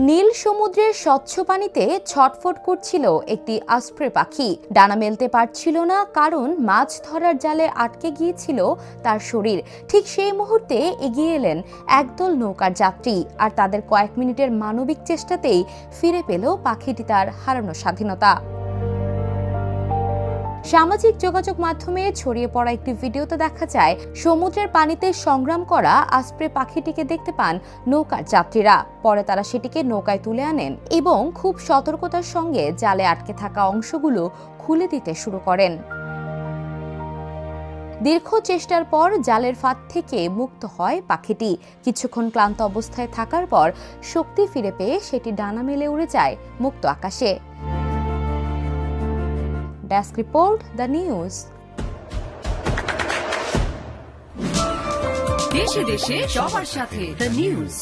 নীল সমুদ্রের স্বচ্ছ পানিতে ছটফট করছিল একটি আসপ্রে পাখি। ডানা মেলতে পারছিল না, কারণ মাছ ধরার জালে আটকে গিয়েছিল তার শরীর। ঠিক সেই মুহূর্তে এগিয়ে এলেন একদল নৌকার যাত্রী, আর তাদের কয়েক মিনিটের মানবিক চেষ্টাতেই ফিরে পেল পাখিটি তার হারানো স্বাধীনতা। সামাজিক যোগাযোগ মাধ্যমে ছড়িয়ে পড়া একটি ভিডিওতে দেখা যায় সমুদ্রের পানিতে সংগ্রাম করা আসপ্রে পাখিটিকে দেখতে পান নৌকার যাত্রীরা। পরে তারা সেটিকে নৌকায় তুলে আনেন এবং খুব সতর্কতার সঙ্গে জালে আটকে থাকা অংশগুলো খুলে দিতে শুরু করেন। দীর্ঘ চেষ্টার পর জালের ফাঁদ থেকে মুক্ত হয় পাখিটি। কিছুক্ষণ ক্লান্ত অবস্থায় থাকার পর শক্তি ফিরে পেয়ে সেটি ডানা মেলে উড়ে যায় মুক্ত আকাশে। Desk report, the news. দেশে দেশে সবার সাথে, দ্য নিউজ।